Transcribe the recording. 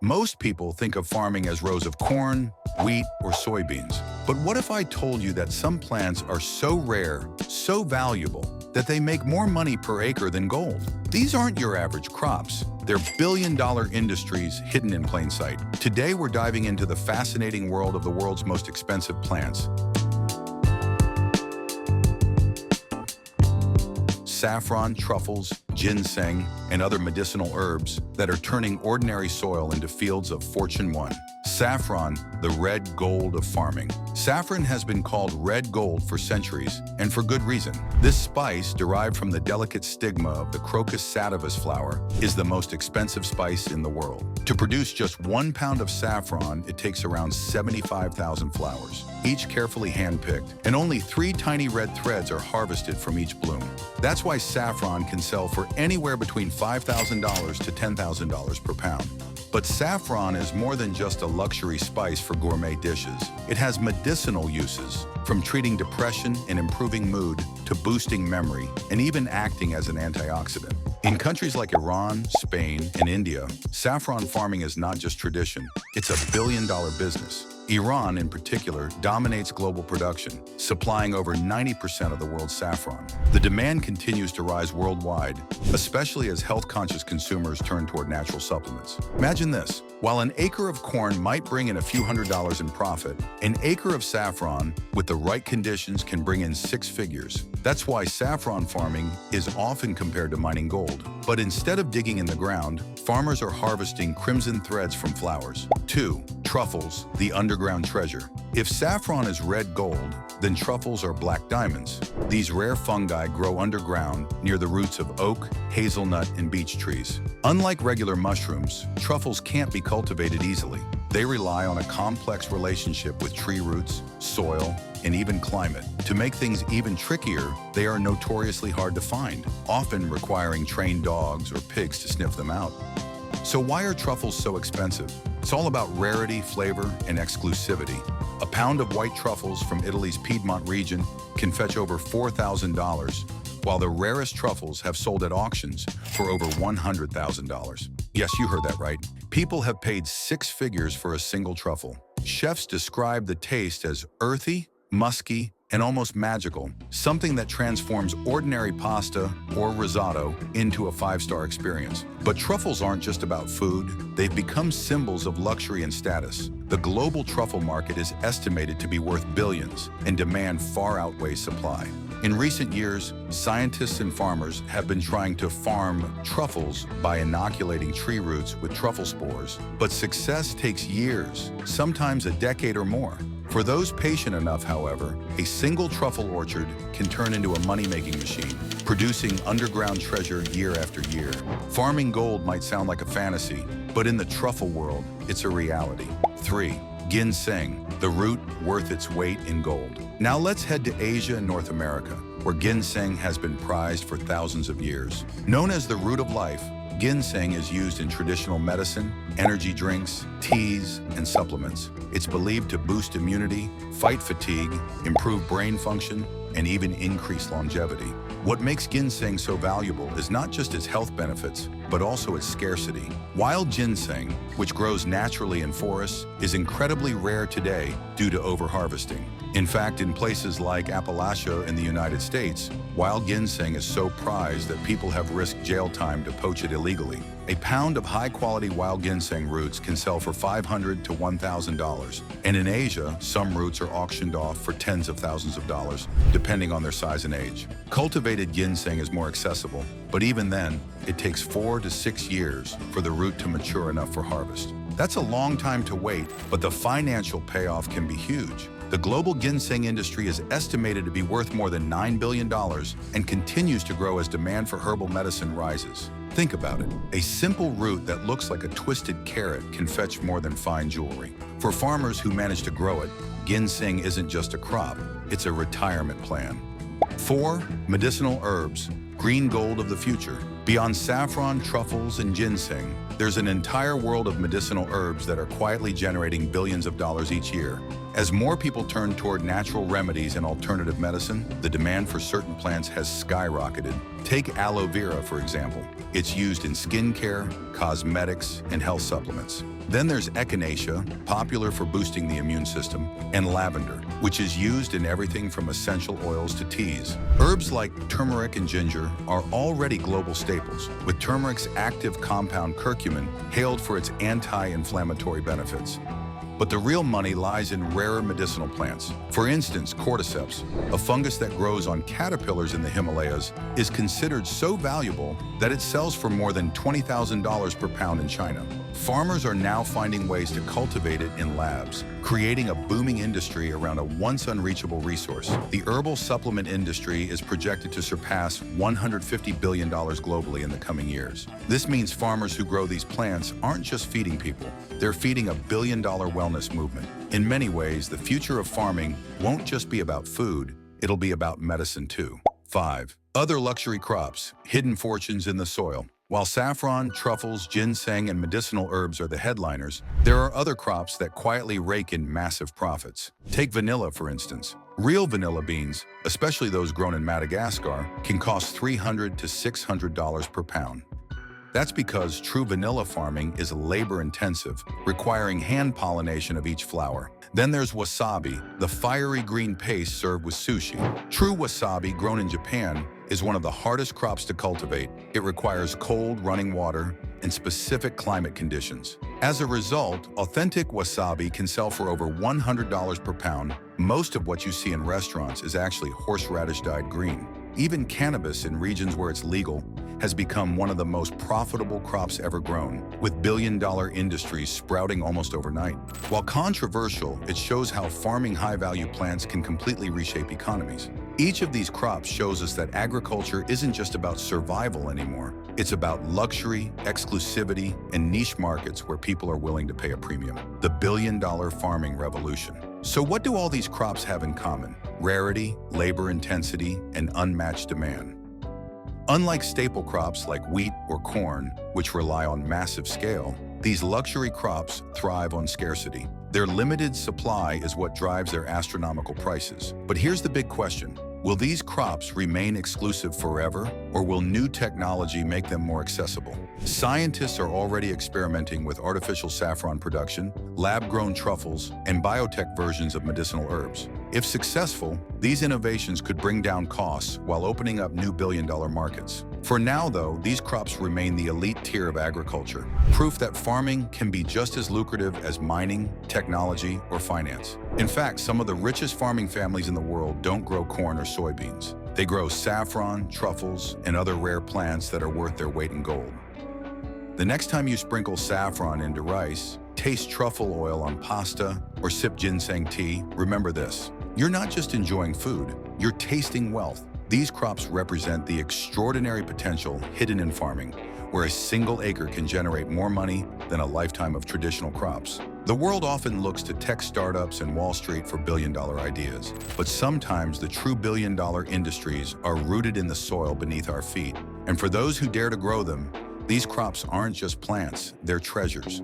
Most people think of farming as rows of corn, wheat, or soybeans. But what if I told you that some plants are so rare, so valuable, that they make more money per acre than gold? These aren't your average crops. They're billion-dollar industries hidden in plain sight. Today, we're diving into the fascinating world of the world's most expensive plants. Saffron, truffles, ginseng, and other medicinal herbs that are turning ordinary soil into fields of fortune won. Saffron, the red gold of farming. Saffron has been called red gold for centuries, and for good reason. This spice, derived from the delicate stigma of the Crocus sativus flower, is the most expensive spice in the world. To produce just 1 pound of saffron, it takes around 75,000 flowers, each carefully hand-picked, and only 3 tiny red threads are harvested from each bloom. That's why saffron can sell for anywhere between $5,000 to $10,000 per pound. But saffron is more than just a luxury spice for gourmet dishes. It has medicinal uses, from treating depression and improving mood to boosting memory and even acting as an antioxidant. In countries like Iran, Spain, and India, saffron farming is not just tradition, it's a billion-dollar business. Iran, in particular, dominates global production, supplying over 90% of the world's saffron. The demand continues to rise worldwide, especially as health-conscious consumers turn toward natural supplements. Imagine this. While an acre of corn might bring in a few $100s in profit, an acre of saffron, with the right conditions, can bring in 6 figures. That's why saffron farming is often compared to mining gold. But instead of digging in the ground, farmers are harvesting crimson threads from flowers. 2. Truffles, the underground treasure. If saffron is red gold, then truffles are black diamonds. These rare fungi grow underground near the roots of oak, hazelnut, and beech trees. Unlike regular mushrooms, truffles can't be cultivated easily. They rely on a complex relationship with tree roots, soil, and even climate. To make things even trickier, they are notoriously hard to find, often requiring trained dogs or pigs to sniff them out. So why are truffles so expensive? It's all about rarity, flavor, and exclusivity. A pound of white truffles from Italy's Piedmont region can fetch over $4,000, while the rarest truffles have sold at auctions for over $100,000. Yes, you heard that right. People have paid 6 figures for a single truffle. Chefs describe the taste as earthy, musky, and almost magical, something that transforms ordinary pasta or risotto into a 5-star experience. But truffles aren't just about food, they've become symbols of luxury and status. The global truffle market is estimated to be worth billions, and demand far outweighs supply. In recent years, scientists and farmers have been trying to farm truffles by inoculating tree roots with truffle spores. But success takes years, sometimes a decade or more. For those patient enough, however, a single truffle orchard can turn into a money-making machine, producing underground treasure year after year. Farming gold might sound like a fantasy, but in the truffle world, it's a reality. 3. Ginseng, the root worth its weight in gold. Now let's head to Asia and North America, where ginseng has been prized for thousands of years. Known as the root of life, ginseng is used in traditional medicine, energy drinks, teas, and supplements. It's believed to boost immunity, fight fatigue, improve brain function, and even increase longevity. What makes ginseng so valuable is not just its health benefits, but also its scarcity. Wild ginseng, which grows naturally in forests, is incredibly rare today due to overharvesting. In fact, in places like Appalachia in the United States, wild ginseng is so prized that people have risked jail time to poach it illegally. A pound of high-quality wild ginseng roots can sell for $500 to $1,000. And in Asia, some roots are auctioned off for tens of thousands of dollars, depending on their size and age. Cultivated ginseng is more accessible, but even then, it takes 4 to 6 years for the root to mature enough for harvest. That's a long time to wait, but the financial payoff can be huge. The global ginseng industry is estimated to be worth more than $9 billion and continues to grow as demand for herbal medicine rises. Think about it. A simple root that looks like a twisted carrot can fetch more than fine jewelry. For farmers who manage to grow it, ginseng isn't just a crop, it's a retirement plan. 4. Medicinal herbs, green gold of the future. Beyond saffron, truffles, and ginseng, there's an entire world of medicinal herbs that are quietly generating billions of dollars each year. As more people turn toward natural remedies and alternative medicine, the demand for certain plants has skyrocketed. Take aloe vera, for example. It's used in skincare, cosmetics, and health supplements. Then there's echinacea, popular for boosting the immune system, and lavender, which is used in everything from essential oils to teas. Herbs like turmeric and ginger are already global staples, with turmeric's active compound curcumin hailed for its anti-inflammatory benefits. But the real money lies in rarer medicinal plants. For instance, cordyceps, a fungus that grows on caterpillars in the Himalayas, is considered so valuable that it sells for more than $20,000 per pound in China. Farmers are now finding ways to cultivate it in labs, creating a booming industry around a once unreachable resource. The herbal supplement industry is projected to surpass $150 billion globally in the coming years. This means farmers who grow these plants aren't just feeding people, they're feeding a billion-dollar wellness movement. In many ways, the future of farming won't just be about food, it'll be about medicine too. 5. Other luxury crops, hidden fortunes in the soil. While saffron, truffles, ginseng, and medicinal herbs are the headliners, there are other crops that quietly rake in massive profits. Take vanilla, for instance. Real vanilla beans, especially those grown in Madagascar, can cost $300 to $600 per pound. That's because true vanilla farming is labor-intensive, requiring hand pollination of each flower. Then there's wasabi, the fiery green paste served with sushi. True wasabi, grown in Japan, is one of the hardest crops to cultivate. It requires cold, running water and specific climate conditions. As a result, authentic wasabi can sell for over $100 per pound. Most of what you see in restaurants is actually horseradish dyed green. Even cannabis, in regions where it's legal, has become one of the most profitable crops ever grown, with billion-dollar industries sprouting almost overnight. While controversial, it shows how farming high-value plants can completely reshape economies. Each of these crops shows us that agriculture isn't just about survival anymore. It's about luxury, exclusivity, and niche markets where people are willing to pay a premium. The billion-dollar farming revolution. So what do all these crops have in common? Rarity, labor intensity, and unmatched demand. Unlike staple crops like wheat or corn, which rely on massive scale, these luxury crops thrive on scarcity. Their limited supply is what drives their astronomical prices. But here's the big question. Will these crops remain exclusive forever, or will new technology make them more accessible? Scientists are already experimenting with artificial saffron production, lab-grown truffles, and biotech versions of medicinal herbs. If successful, these innovations could bring down costs while opening up new billion-dollar markets. For now, though, these crops remain the elite tier of agriculture, proof that farming can be just as lucrative as mining, technology, or finance. In fact, some of the richest farming families in the world don't grow corn or soybeans. They grow saffron, truffles, and other rare plants that are worth their weight in gold. The next time you sprinkle saffron into rice, taste truffle oil on pasta, or sip ginseng tea, remember this. You're not just enjoying food, you're tasting wealth. These crops represent the extraordinary potential hidden in farming, where a single acre can generate more money than a lifetime of traditional crops. The world often looks to tech startups and Wall Street for billion-dollar ideas, but sometimes the true billion-dollar industries are rooted in the soil beneath our feet. And for those who dare to grow them, these crops aren't just plants, they're treasures.